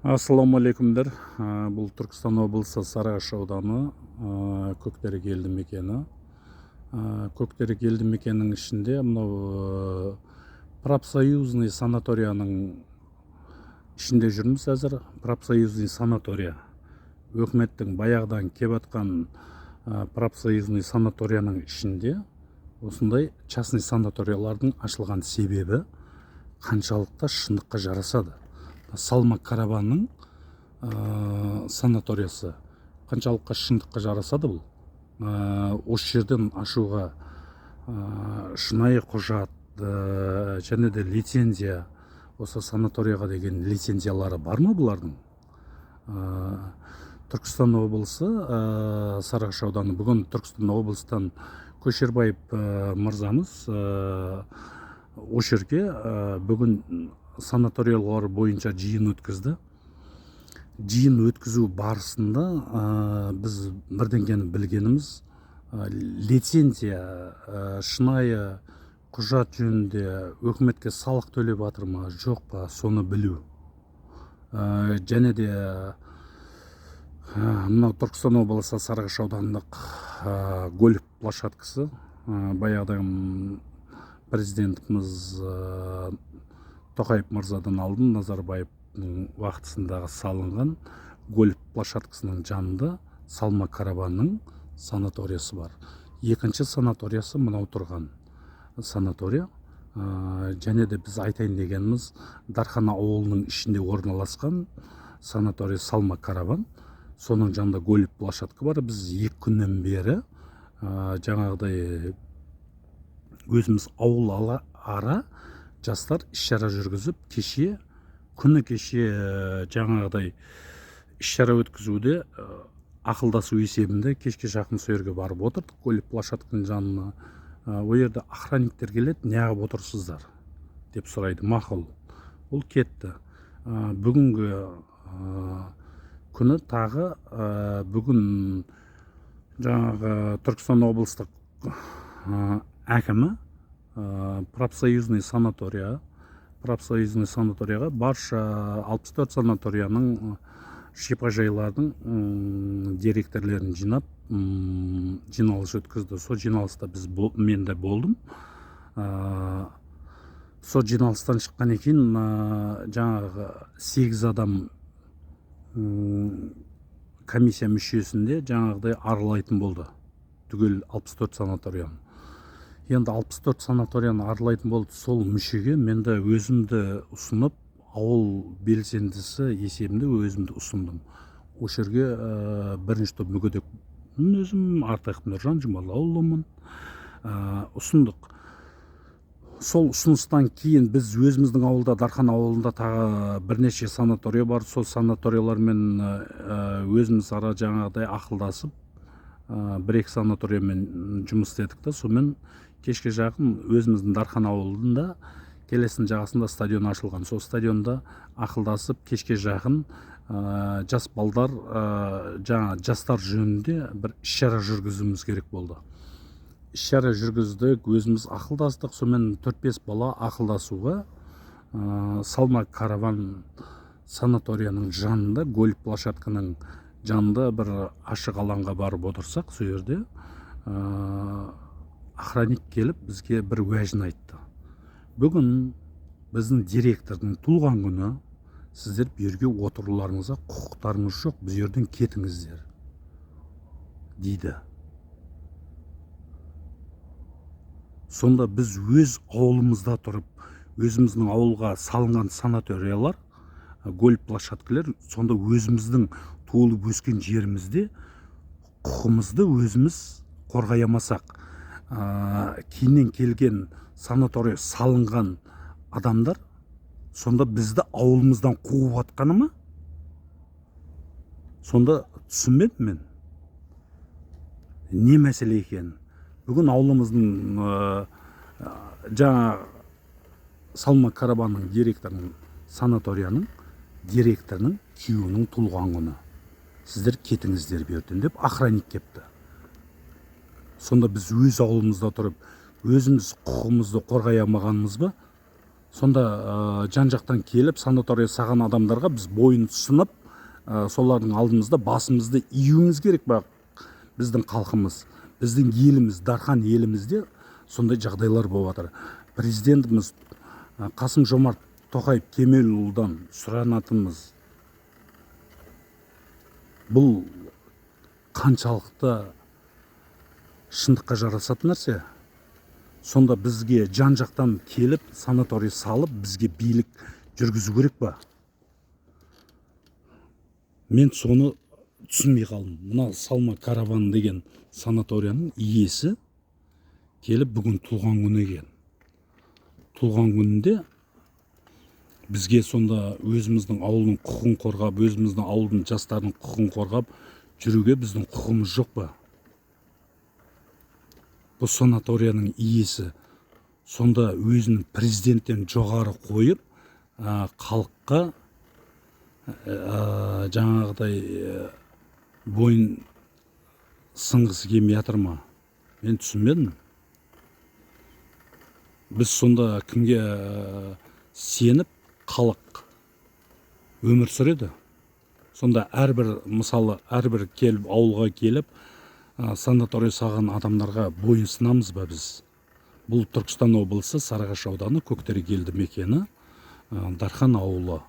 Ассалаумағалейкумдер. Бұл Түркістан облысы Сарыағаш ауданы Көктерек елді мекені. Көктерек елді мекенінің ішінде мынау профсоюзный санаторияның ішінде жүрміз әзір. Профсоюзный санатория. Өкіметтің баяғыдан кеп атқан профсоюзный санаторияның ішінде осындай частный санаториялардың ашылған себебі қаншалықты шындыққа жарасады. Салма Караванның санаториясы қаншалыққа шындыққа жарасады бұл. Осы жерден ашуға шынайы құжат және де лицензия, осы санаторияға деген лицензиялары бар ма бұлардың? Түркістан облысы Сарыағаш ауданы. Бүгін Түркістан облыстан Көшербаев мырзамыз осы жерге бүгін санаториялар бойынша жиын өткізді. Жиын өткізу барысында біз бірдеңені білгеніміз, лицензия, шынайы құжат жөнінде өкіметке салық төлеп жатыр ма, жоқ па, соны білу. Және де мынау Түркістан облысы Сарыағаш аудандық гольф площадкасы, баяғыдан президентіміз Тоқаев мырзадан алдын Назарбаевтың уақытысындағы салынған гольф площадкасының жанында Салма Караванның санаториясы бар. Екінші санаториясы мынау тұрған санатория. Және де біз айтайын дегеніміз, Дархан ауылының ішінде орналасқан санатория Салма Караван. Соның жанында гольф площадка бар. Біз 2 күннен бері жаңағыдай өзіміз ауыл ара жастар іс-шара жүргізіп, күні кеше жаңағыдай іс-шара өткізуде ақылдасу есебінде кешке жақын сол жерге барып отырдық. Гольф площадканың жанына ол жерде охранниктер келеді, неғып отырсыздар деп сұрайды. Мақұл, ол кетті. Бүгінгі күні тағы бүгін жаңағы Түркістан облыстық әкімі профсоюзный санаторияға барша 64 санаторияның шипажайлардың директорлерін жинап жиналыс өткізді. Сол жиналыста мен де болдым. Сол жиналыстан шыққан екен жаңағы 8 адам комиссия мүшесінде жаңағыдай аралайтын болды. Түгел 64 санаторияны. Енді 64 санаторияны аралайтын болды. Сол мүшеге мен де өзімді ұсынып, ауыл белсендісі есебінде өзімді ұсындым. Осы жерге бірінші топ мүгедек өзім Артықов Нұржан Жұмалаұлымын ұсындық. Сол ұсыныстан кейін біз өзіміздің ауылда, Дархан ауылында тағы бірнеше санатория бар. Сол санаториялармен өзіміз ара жаңағыдай ақылдасып, 1-2 санаториямен жұмыс істедік та, сонымен кешке жақын өзіміздің Дархан ауылында келесінің жағасында стадион ашылған. Сол стадионда ақылдасып, кешке жақын жас балдар, жастар жөнінде бір іс-шара жүргізуіміз керек болды. Іс-шара жүргіздік, өзіміз ақылдастық. Сонымен 4-5 бала ақылдасуға Салма Караван санаторияның жанында, гольф площадканың жанында бір ашық алаңға барып отырсақ, сол жерде охранник келіп бізге бір уәжін айтты. Бүгін біздің директордың туылған күні, сіздер берге отыруларыңызға құқықтарыңыз жоқ, біз жерден кетіңіздер дейді. Сонда біз өз ауылымызда тұрып, өзіміздің ауылға салынған санаториялар, гольф площадкалар, сонда өзіміздің туылып өскен жерімізде құқымызды өзіміз қорғай алмасақ, кейіннен келген санатория салынған адамдар сонда бізді ауылымыздан қуып атқаны ма? Сонда түсінбедім мен. Не мәселе екен? Бүгін ауылымыздың жаңа Салма Караванның директорының, санаторияның директорының күйеуінің туылған күні. Сіздер кетіңіздер берден деп охранник кепті. Сонда біз өз ауылымызда тұрып, өзіміз құқығымызды қорғай алмағанымыз ба? Сонда жан жақтан келіп санатория саған адамдарға біз бойын сынып, солардың алдымызда басымызды июіміз керек ба? Біздің халқымыз, біздің еліміз, Дархан елімізде сондай жағдайлар болып жатыр. Президентіміз Қасым Жомарт Тоқаев Кемелұлыдан сұранатынымыз, бұл қаншалықты шындыққа жарасатын нәрсе? Сонда бізге жан жақтан келіп санаторий салып, бізге билік жүргізу керек па? Мен соны түсінбей қалдым. Мына Салма Караван деген санаторияның иесі келіп бүгін туған күні екен. Туған күнінде бізге сонда өзіміздің ауылдың құқығын қорғап, өзіміздің ауылдың жастарының құқығын қорғап жүруге біздің құқығымыз жоқ па? Бұл санаторияның иесі сонда өзінің президенттен жоғары қойып, халыққа жаңағыдай бойын сынғысы келмей жатыр ма? Мен түсінбедім. Біз сонда кімге сеніп халық өмір сүреді? Сонда мысалы әрбір келіп ауылға келіп санатория салған адамдарға бойын сынамыз ба біз? Бұл Түркістан облысы Сарыағаш ауданы Көктерек елді мекені, Дархан ауылы.